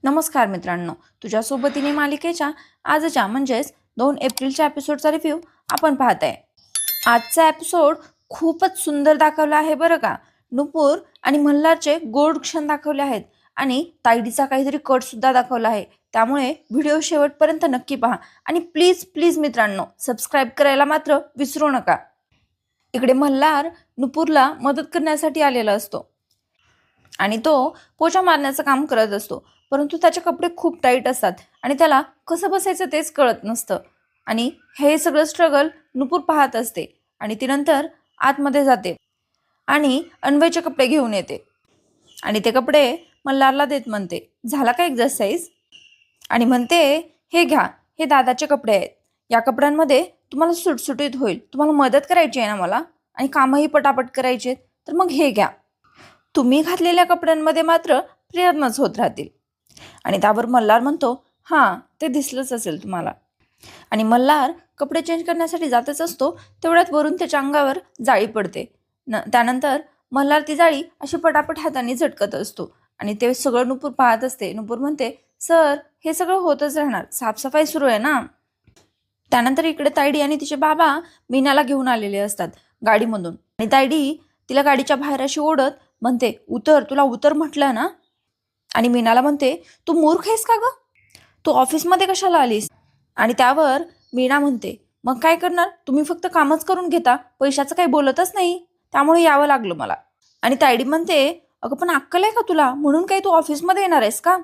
नमस्कार मित्रांनो, तुझ्या सोबतीने मालिकेच्या आजच्या म्हणजेच 2 एप्रिलच्या एपिसोडचा रिव्ह्यू आपण पाहत आहे. आजचा एपिसोड खूपच सुंदर दाखवला आहे बरं का. नुपूर आणि मल्हारचे गोड क्षण दाखवले आहेत आणि ताईडीचा काहीतरी कट सुद्धा दाखवला आहे. त्यामुळे व्हिडिओ शेवटपर्यंत नक्की पहा आणि प्लीज प्लीज मित्रांनो सबस्क्राईब करायला मात्र विसरू नका. इकडे मल्हार नुपूरला मदत करण्यासाठी आलेला असतो आणि तो पोछा मारण्याचं काम करत असतो, परंतु त्याचे कपडे खूप टाईट असतात आणि त्याला कसं बसायचं तेच कळत नसतं. आणि हे सगळं स्ट्रगल नुपूर पाहत असते आणि ती नंतर आतमध्ये जाते आणि अन्वयचे कपडे घेऊन येते आणि ते कपडे मल्हारला देत म्हणते, झाला का एक्सरसाइज? आणि म्हणते, हे घ्या, हे दादाचे कपडे आहेत. या कपड्यांमध्ये तुम्हाला सुटसुटीत होईल. तुम्हाला मदत करायची आहे ना मला, आणि कामही पटापट करायचे तर मग हे घ्या. तुम्ही घातलेल्या कपड्यांमध्ये मात्र प्रयत्नच होत राहतील. आणि त्यावर मल्हार म्हणतो, हां ते दिसलंच असेल तुम्हाला. आणि मल्हार कपडे चेंज करण्यासाठी जातच असतो, तेवढ्यात वरून त्याच्या अंगावर जाळी पडते. त्यानंतर मल्हार ती जाळी अशी पटापट हाताने झटकत असतो आणि ते सगळं नुपूर पाहत असते. नुपूर म्हणते, सर हे सगळं होतच राहणार, साफसफाई सुरू आहे ना. त्यानंतर इकडे तायडी आणि तिचे बाबा मीनाला घेऊन आलेले असतात गाडीमधून आणि तायडी तिला गाडीच्या बाहेर अशी ओढत म्हणते, उतर, तुला उतर म्हटलं ना. आणि मीनाला म्हणते, तू मूर्ख आहेस का ग, तू ऑफिसमध्ये कशाला आलीस? आणि त्यावर मीना म्हणते, मग काय करणार, तुम्ही फक्त कामच करून घेता, पैशाचं काही बोलतच नाही, त्यामुळे यावं लागलं मला. आणि तायडी म्हणते, अगं पण अक्कल आहे का तुला, म्हणून काही तू ऑफिसमध्ये येणार आहेस का?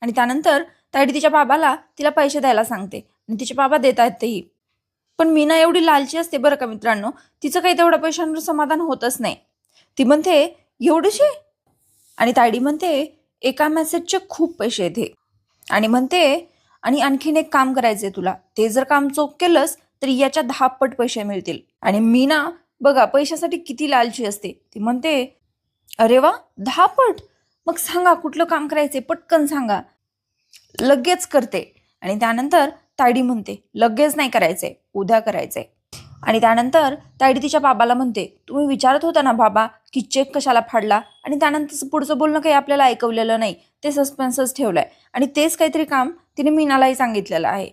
आणि त्यानंतर तायडी तिच्या बाबाला तिला पैसे द्यायला सांगते आणि तिचे बाबा देत आहेत तेही. पण मीना एवढी लालची असते बरं का मित्रांनो, तिचं काही तेवढ्या पैशांवर समाधान होतच नाही. ती म्हणते, एवढेशे? आणि तायडी म्हणते, एका मेसेजचे खूप पैसे येते. आणि म्हणते, आणि आणखीन एक काम करायचंय तुला, ते जर काम चोख केलंस तर याच्या 10 पट पैसे मिळतील. आणि मीना बघा पैशासाठी किती लालची असते. ती म्हणते, अरे वा, 10 पट? मग सांगा कुठलं काम करायचंय, पटकन सांगा, लगेच करते. आणि त्यानंतर तायडी म्हणते, लगेच नाही करायचंय, उद्या करायचंय. आणि त्यानंतर तायडी तिच्या बाबाला म्हणते, तुम्ही विचारत होता ना बाबा की चेक कशाला फाडला? आणि त्यानंतर पुढचं बोलणं काही आपल्याला ऐकवलेलं नाही, ते सस्पेन्सच ठेवलंय. आणि तेच काहीतरी काम तिने मीनालाही सांगितलेलं आहे.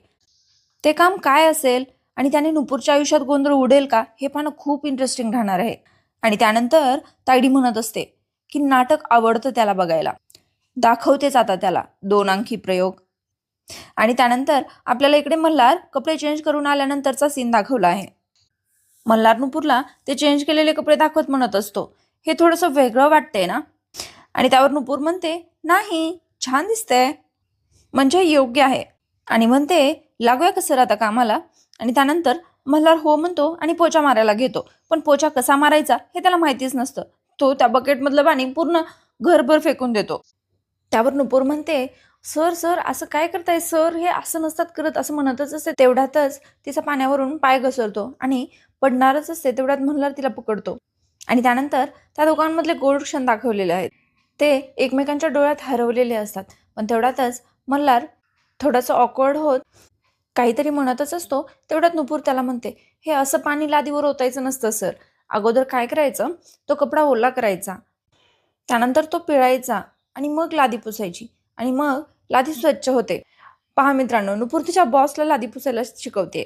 ते काम काय असेल आणि त्याने नुपूरच्या आयुष्यात गोंधळ उडेल का, हे पाहणं खूप इंटरेस्टिंग राहणार आहे. आणि त्यानंतर तायडी म्हणत असते की नाटक आवडतं त्याला बघायला, दाखवतेच आता त्याला 2 अंकी प्रयोग. आणि त्यानंतर आपल्याला इकडे मल्हार कपडे चेंज करून आल्यानंतरचा सीन दाखवला आहे. मल्हार नुपूरला ते चेंज केलेले कपडे दाखवत म्हणत असतो, हे थोडंसं वेगळं वाटतंय ना. आणि त्यावर नुपूर म्हणते, नाही छान दिसतंय, म्हणजे योग्य आहे. आणि म्हणते, लागूया का सर आता कामाला? आणि त्यानंतर मल्हार हो म्हणतो आणि पोछा मारायला घेतो, पण पोछा कसा मारायचा हे त्याला माहितीच नसतं. तो त्या बकेटमधलं पाणी पूर्ण घरभर फेकून देतो. त्यावर नुपूर म्हणते, सर सर असं काय करताय सर, हे असं नसतात करत, असं म्हणतच असते. तेवढ्यातच तिचा पाण्यावरून पाय घसरतो आणि पडणारच असते. तेवढ्यात मल्हार तिला पकडतो आणि त्यानंतर त्या दोघांमधले गोड क्षण दाखवलेले आहेत, ते एकमेकांच्या डोळ्यात हरवलेले असतात. पण तेवढ्यातच मल्हार थोडंसं ऑकवर्ड होत काहीतरी म्हणतच असतो. तेवढ्यात नुपूर त्याला म्हणते, हे असं पाणी लादीवर ओतायचं नसतं सर, अगोदर काय करायचं, तो कपडा ओला करायचा, त्यानंतर तो पिळायचा आणि मग लादी पुसायची आणि मग लादी स्वच्छ होते. पहा मित्रांनो, नुपूर तिच्या बॉसला लादी पुसायला शिकवते.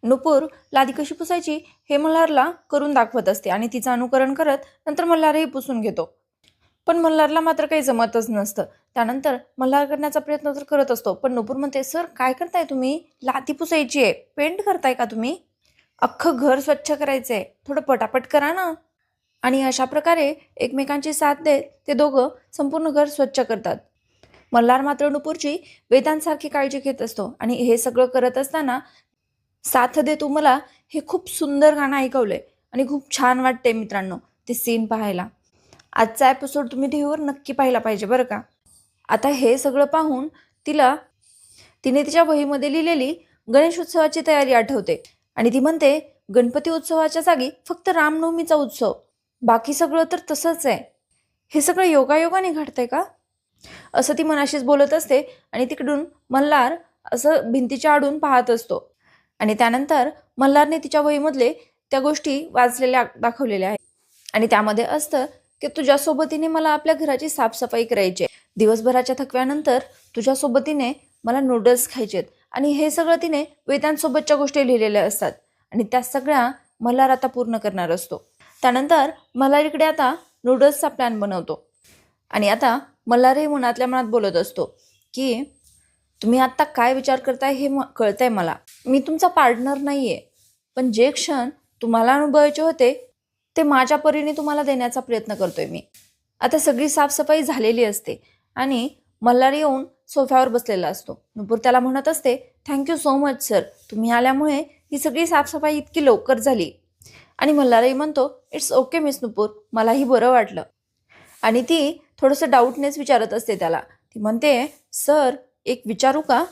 नुपूर लादी कशी पुसायची हे मल्हारला करून दाखवत असते आणि तिचं अनुकरण करत नंतर मल्हारही पुसून घेतो. पण मल्हारला मात्र काही जमतच नसतं. त्यानंतर मल्हार करण्याचा प्रयत्न तर करत असतो, पण नुपूर म्हणते, सर काय करताय तुम्ही, लादी पुसायची आहे, पेंट करताय का तुम्ही, अख्खं घर स्वच्छ करायचंय, थोडं पटापट करा ना. आणि अशा प्रकारे एकमेकांची साथ देत ते दोघं संपूर्ण घर स्वच्छ करतात. मल्हार मात्र नुपूरची वेदांसारखी काळजी घेत असतो आणि हे सगळं करत असताना साथ दे तू मला हे खूप सुंदर गाणं ऐकवलंय आणि खूप छान वाटतंय मित्रांनो ते सीन पाहायला. आजचा एपिसोड तुम्ही टीव्हीवर नक्की पाहिला पाहिजे बरं का. आता हे सगळं पाहून तिने तिच्या वहीमध्ये लिहिलेली गणेश उत्सवाची तयारी आठवते आणि ती म्हणते, गणपती उत्सवाच्या जागी फक्त रामनवमीचा उत्सव, बाकी सगळं तर तसंच आहे, हे सगळं योगायोगाने घडतंय का, असं ती मनाशीच बोलत असते. आणि तिकडून मल्हार असं भिंतीच्या आडून पाहत असतो आणि त्यानंतर मल्हारने तिच्या वहीमधले त्या गोष्टी वाचलेल्या दाखवलेल्या आहेत आणि त्यामध्ये असतं की तुझ्या सोबतीने मला आपल्या घराची साफसफाई करायची आहे, दिवसभराच्या थकव्यानंतर तुझ्यासोबत तिने मला नूडल्स खायचेत आणि हे सगळं तिने वेदांतसोबतच्या गोष्टी लिहिलेल्या असतात आणि त्या सगळ्या मल्हार आता पूर्ण करणार असतो. त्यानंतर मल्हार इकडे आता नूडल्सचा प्लॅन बनवतो आणि आता मल्हार हे मनातल्या मनात बोलत असतो की तुम्ही आत्ता काय विचार करताय हे कळतंय मला. मी तुमचा पार्टनर नाहीये, पण जे क्षण तुम्हाला अनुभवायचे होते ते माझ्या परीने तुम्हाला देण्याचा प्रयत्न करतोय मी. आता सगळी साफसफाई झालेली असते आणि मल्हार येऊन सोफ्यावर बसलेला असतो. नुपूर त्याला म्हणत असते, थँक्यू सो मच सर, तुम्ही आल्यामुळे ही सगळी साफसफाई इतकी लवकर झाली. आणि मल्हारही म्हणतो, इट्स ओके मिस नुपूर, मलाही बरं वाटलं. आणि ती थोडंसं डाऊटनेस विचारत असते त्याला. ती म्हणते, सर एक विचारू का,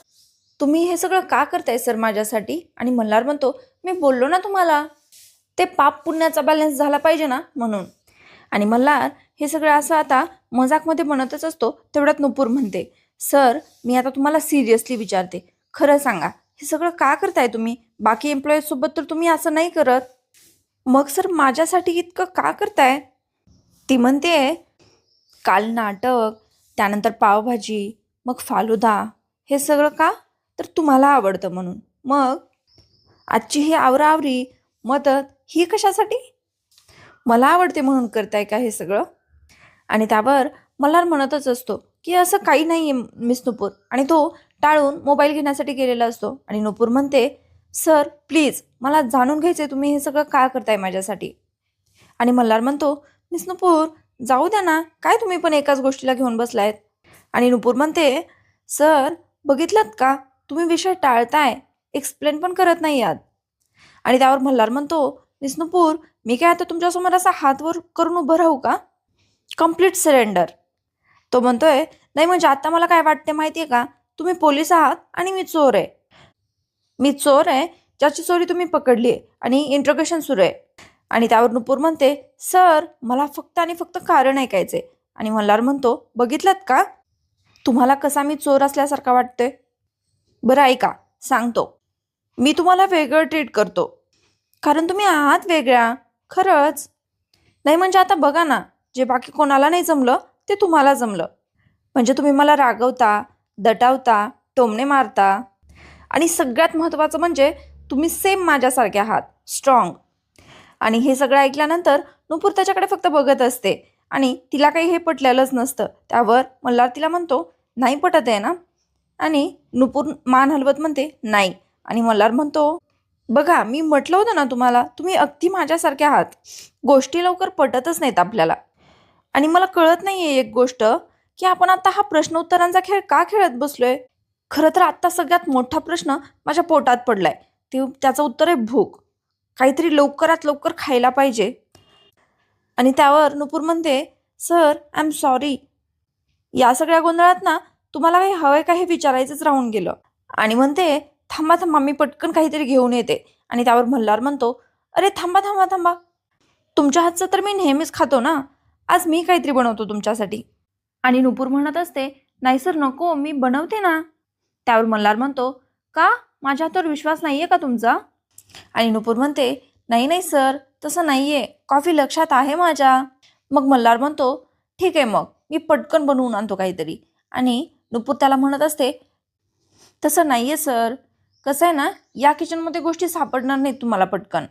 तुम्ही हे सगळं का करताय सर माझ्यासाठी. आणि मल्हार म्हणतो, मी बोललो ना तुम्हाला, ते पाप पुण्याचा बॅलन्स झाला पाहिजे ना म्हणून. आणि मल्हार हे सगळं असं आता मजाकमध्ये म्हणतच असतो. तेवढ्यात नुपूर म्हणते, सर मी आता तुम्हाला सिरियसली विचारते, खरं सांगा हे सगळं का करताय तुम्ही, बाकी एम्प्लॉईजसोबत तर तुम्ही असं नाही करत, मग सर माझ्यासाठी इतकं का करताय. ती म्हणते, काल नाटक, त्यानंतर पावभाजी, मग फालुदा, हे सगळं का, तर तुम्हाला आवडतं म्हणून. मग आजची ही आवराआवरी मदत ही कशासाठी, मला आवडते म्हणून करताय का हे सगळं. आणि त्यावर मल्हार म्हणतच असतो की असं काही नाही आहे मिस नुपूर. आणि तो टाळून मोबाईल घेण्यासाठी गेलेला असतो. आणि नुपूर म्हणते, सर प्लीज मला जाणून घ्यायचे तुम्ही हे सगळं का करताय माझ्यासाठी. आणि मल्हार म्हणतो, मिस नुपूर जाऊ द्या ना, काय तुम्ही पण एकाच गोष्टीला घेऊन बसलायत. आणि नुपूर म्हणते, सर बघितलात का तुम्ही विषय टाळताय, एक्सप्लेन पण करत नाही आहात. आणि त्यावर मल्हार म्हणतो, मिस नुपूर मी काय आता तुमच्यासमोर असा हात वर करून उभं राहू का, कम्प्लीट सरेंडर. तो म्हणतोय, नाही म्हणजे आता मला काय वाटते माहिती आहे का, तुम्ही पोलीस आहात आणि मी चोर आहे. मी चोर आहे ज्याची चोरी तुम्ही पकडली आहे आणि इंट्रोगेशन सुरू आहे. आणि त्यावर नुपूर म्हणते, सर मला फक्त आणि फक्त कारण ऐकायचे. आणि मल्हार म्हणतो, बघितलात का तुम्हाला कसा मी चोर असल्यासारखा वाटतोय. बरं ऐका सांगतो, मी तुम्हाला वेगळं ट्रीट करतो कारण तुम्ही आहात वेगळ्या, खरंच. नाही म्हणजे आता बघा ना, जे बाकी कोणाला नाही जमलं ते तुम्हाला जमलं. म्हणजे तुम्ही मला रागवता, दटावता, टोमणे मारता आणि सगळ्यात महत्त्वाचं म्हणजे तुम्ही सेम माझ्यासारखे आहात, स्ट्रॉंग. आणि हे सगळं ऐकल्यानंतर नुपूर त्याच्याकडे फक्त बघत असते आणि तिला काही हे पटलेलंच नसतं. त्यावर मल्हार तिला म्हणतो, नाही पटत आहे ना. आणि नुपूर मान हलवत म्हणते, नाही. आणि मल्हार म्हणतो, बघा मी म्हटलं होतं ना तुम्हाला, तुम्ही अगदी माझ्यासारखे आहात, गोष्टी लवकर पटतच नाहीत आपल्याला. आणि मला कळत नाही आहे एक गोष्ट, की आपण आता हा प्रश्न उत्तरांचा खेळ का खेळत बसलोय. खरं तर आत्ता सगळ्यात मोठा प्रश्न माझ्या पोटात पडलाय, त्याचं उत्तर आहे भूक. काहीतरी लवकरात लवकर खायला पाहिजे. आणि त्यावर नुपूर म्हणते, सर आय एम सॉरी, या सगळ्या गोंधळात ना तुम्हाला काही हवंय का हे विचारायचंच राहून गेलं. आणि म्हणते, थांबा थांबा मी पटकन काहीतरी घेऊन येते. आणि त्यावर मल्हार म्हणतो, अरे थांबा थांबा थांबा, तुमच्या हातचं तर मी नेहमीच खातो ना, आज मी काहीतरी बनवतो तुमच्यासाठी. आणि नुपूर म्हणत असते, नाही सर नको, मी बनवते ना. त्यावर मल्हार म्हणतो, का माझ्या हातावर विश्वास नाही आहे का तुमचा. आणि नुपूर म्हणते, नाही नाही सर तसं नाही आहे, कॉफी लक्षात आहे माझ्या. मग मल्हार म्हणतो, ठीक आहे मग मी पटकन बनवून आणतो काहीतरी. आणि नुपूर त्याला म्हणत असते, तसं नाही आहे सर, कसं आहे ना, या किचनमध्ये गोष्टी सापडणार नाहीत तुम्हाला पटकन.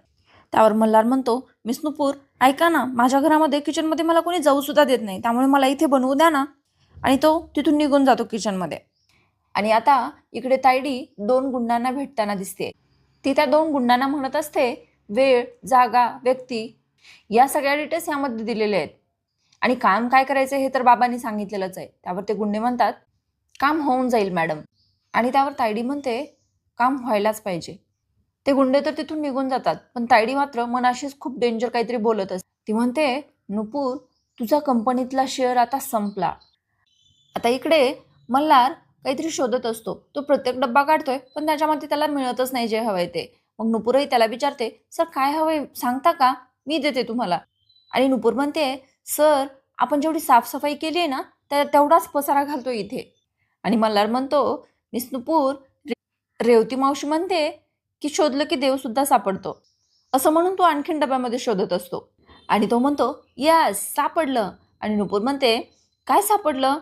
त्यावर मल्हार म्हणतो, मिस नुपूर ऐका ना, माझ्या घरामध्ये किचनमध्ये मला कोणी जाऊसुद्धा देत नाही, त्यामुळे मला इथे बनवू द्या ना. आणि तो तिथून निघून जातो किचनमध्ये. आणि आता इकडे तायडी 2 गुंडांना भेटताना दिसते. ती त्या 2 गुंडांना म्हणत असते, वेळ, जागा, व्यक्ती या सगळ्या डिटेल्स यामध्ये दिलेले आहेत आणि काम काय करायचं हे तर बाबांनी सांगितलेलंच आहे. त्यावर ते गुंडे म्हणतात, काम होऊन जाईल मॅडम. आणि त्यावर तायडी म्हणते, काम व्हायलाच पाहिजे. ते गुंडे तर तिथून निघून जातात, पण तायडी मात्र मनाशीच खूप डेंजर काहीतरी बोलत असते. ती म्हणते, नुपूर तुझा कंपनीतला शेअर आता संपला. आता इकडे मल्हार काहीतरी शोधत असतो. तो प्रत्येक डब्बा काढतोय पण त्याच्यामध्ये त्याला मिळतच नाही जे हवंय ते. मग नुपूरही त्याला विचारते, सर काय हवंय सांगता का, मी देते तुम्हाला. आणि नुपूर म्हणते, सर आपण जेवढी साफसफाई केली आहे ना तेवढाच पसारा घालतोय इथे. आणि मल्हार म्हणतो, मिस नुपूर रेवती मावशी म्हणते की शोधलं की देव सुद्धा सापडतो, असं म्हणून तो आणखीन डब्यामध्ये शोधत असतो. आणि तो म्हणतो, यस सापडलं. आणि नुपूर म्हणते, काय सापडलं.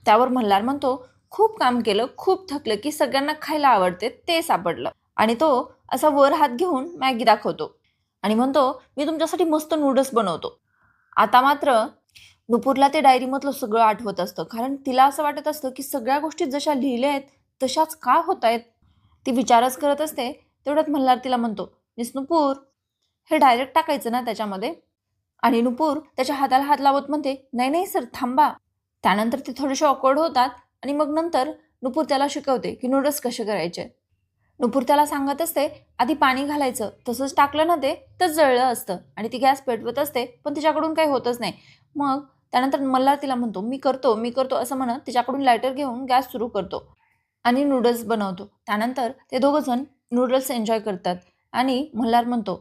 त्यावर मल्हार म्हणतो, खूप काम केलं, खूप थकलं की सगळ्यांना खायला आवडते ते सापडलं. आणि तो असा वर हात घेऊन मॅगी दाखवतो आणि म्हणतो, मी तुमच्यासाठी मस्त नूडल्स बनवतो. आता मात्र नुपूरला ते डायरीमधलं सगळं आठवत असतं, कारण तिला असं वाटत असतं की सगळ्या गोष्टी जशा लिहिल्या आहेत तशाच का होत आहेत. ती विचारच करत असते. तेवढ्यात मल्हार तिला म्हणतो, मिस नुपूर, हे डायरेक्ट टाकायचं ना त्याच्यामध्ये. आणि नुपूर त्याच्या हाताला हात लावत म्हणते, नाही नाही सर, थांबा. त्यानंतर ते थोडेसे ऑकवर्ड होतात आणि मग नंतर नुपूर त्याला शिकवते की नूडल्स कसे करायचे. नुपूर त्याला सांगत असते, आधी पाणी घालायचं, तसंच टाकलं ना ते तर जळलं असतं. आणि ती गॅस पेटवत असते, पण तिच्याकडून काही होतच नाही. मग त्यानंतर मल्हार तिला म्हणतो, मी करतो मी करतो असं म्हणत तिच्याकडून लायटर घेऊन गॅस सुरू करतो आणि नूडल्स बनवतो. त्यानंतर ते दोघंजण नूडल्स एन्जॉय करतात आणि मल्हार म्हणतो,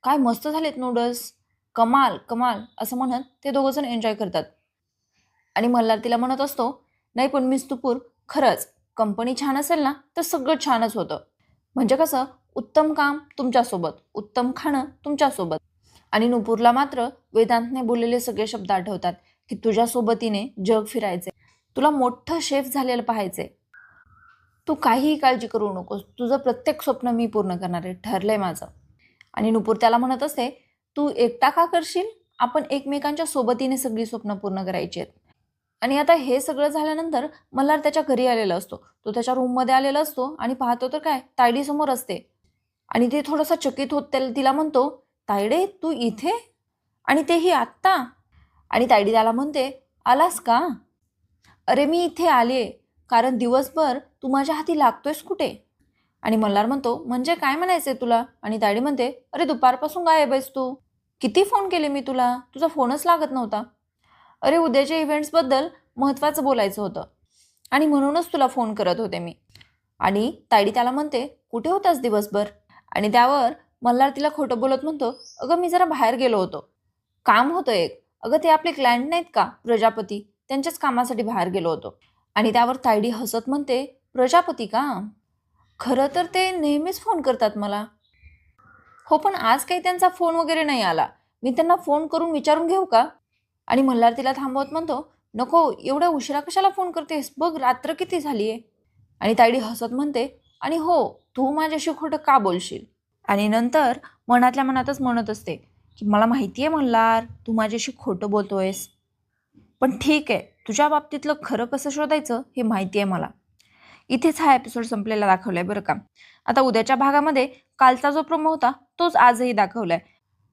काय मस्त झालेत नूडल्स, कमाल कमाल असं म्हणत ते दोघंजण एन्जॉय करतात. आणि मल्हार तिला म्हणत असतो, नाही पण मिस नुपूर, खरंच कंपनी छान असेल ना तर सगळं छानच होतं. म्हणजे कसं, उत्तम काम तुमच्यासोबत, उत्तम खाणं तुमच्यासोबत. आणि नुपूरला मात्र वेदांतने बोललेले सगळे शब्द आठवतात की तुझ्या सोबतीने जग फिरायचे, तुला मोठं शेफ झालेलं पाहायचे, तू काहीही काळजी करू नकोस, तुझं प्रत्येक स्वप्न मी पूर्ण करणार आहे, ठरलंय माझं. आणि नुपूर त्याला म्हणत असते, तू एकटा का करशील, आपण एकमेकांच्या सोबतीने सगळी स्वप्न पूर्ण करायची आहेत. आणि आता हे सगळं झाल्यानंतर मल्हार त्याच्या घरी आलेला असतो. तो त्याच्या रूममध्ये आलेला असतो आणि पाहतो तर काय, तायडी समोर असते. आणि ते थोडासा चकित होत तिला म्हणतो, तायडे तू इथे, आणि तेही आत्ता. आणि तायडी त्याला म्हणते, आलास का. अरे मी इथे आले, कारण दिवसभर तू माझ्या हाती लागतोयस कुठे. आणि मल्हार म्हणतो, म्हणजे काय म्हणायचंय तुला. आणि तायडी म्हणते, अरे दुपारपासून गायब आहेस तू, किती फोन केले मी तुला, तुझा फोनच लागत नव्हता. अरे उद्याच्या इव्हेंट्सबद्दल महत्त्वाचं बोलायचं होतं आणि म्हणूनच तुला फोन करत होते मी. आणि तायडी त्याला म्हणते, कुठे होतास दिवसभर. आणि त्यावर मल्हार तिला खोटं बोलत म्हणतो, अगं मी जरा बाहेर गेलो होतो, काम होतं एक. अगं ते आपले क्लायंट नाहीत का प्रजापती, त्यांच्याच कामासाठी बाहेर गेलो होतो. आणि त्यावर तायडी हसत म्हणते, प्रजापती का, खरं तर ते नेहमीच फोन करतात मला. हो पण आज काही त्यांचा फोन वगैरे नाही आला, मी त्यांना फोन करून विचारून घेऊ का. आणि मल्हार तिला थांबवत म्हणतो, नको, एवढ्या उशिरा कशाला फोन करतेस, बघ रात्र किती झाली आहे. आणि तायडी हसत म्हणते, आणि हो, तू माझ्याशी खोटं का बोलशील. आणि नंतर मनातल्या मनातच म्हणत असते की मला माहिती आहे मल्हार, तू माझ्याशी खोटं बोलतोयस, पण ठीक आहे, तुझ्या बाबतीतलं खरं कसं शोधायचं हे माहिती आहे मला. इथेच हा एपिसोड संपलेला दाखवलाय बरं का. आता उद्याच्या भागामध्ये कालचा जो प्रोमो होता तोच आजही दाखवलाय.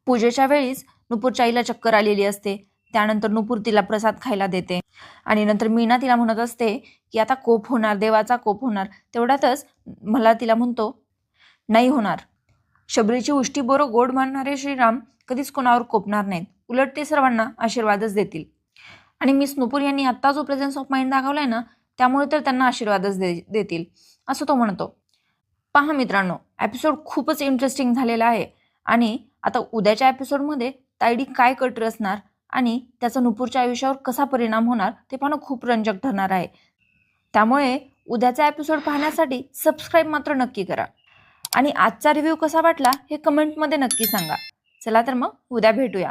पूजेच्या वेळीच नुपूरच्या आईला चक्कर आलेली असते. त्यानंतर नुपूर तिला प्रसाद खायला देते आणि नंतर मीना तिला म्हणत असते की आता कोप होणार, देवाचा कोप होणार. तेवढ्यातच मला तिला म्हणतो, नाही होणार, शबरीची उष्टी बोरं गोड मानणारे श्रीराम कधीच कोणावर कोपणार नाहीत, उलट ते सर्वांना आशीर्वादच देतील. आणि मिस नुपूर यांनी आत्ता जो प्रेझेन्स ऑफ माइंड दाखवलाय ना, त्यामुळे तर त्यांना आशीर्वादच देतील असं तो म्हणतो. पहा मित्रांनो, एपिसोड खूपच इंटरेस्टिंग झालेला आहे. आणि आता उद्याच्या एपिसोडमध्ये तायडी काय कट रचणार आणि त्याचा नुपूरच्या आयुष्यावर कसा परिणाम होणार ते पाहणं खूप रंजक ठरणार आहे. त्यामुळे उद्याचा एपिसोड पाहण्यासाठी सबस्क्राईब मात्र नक्की करा. आणि आजचा रिव्ह्यू कसा वाटला हे कमेंटमध्ये नक्की सांगा. चला तर मग उद्या भेटूया.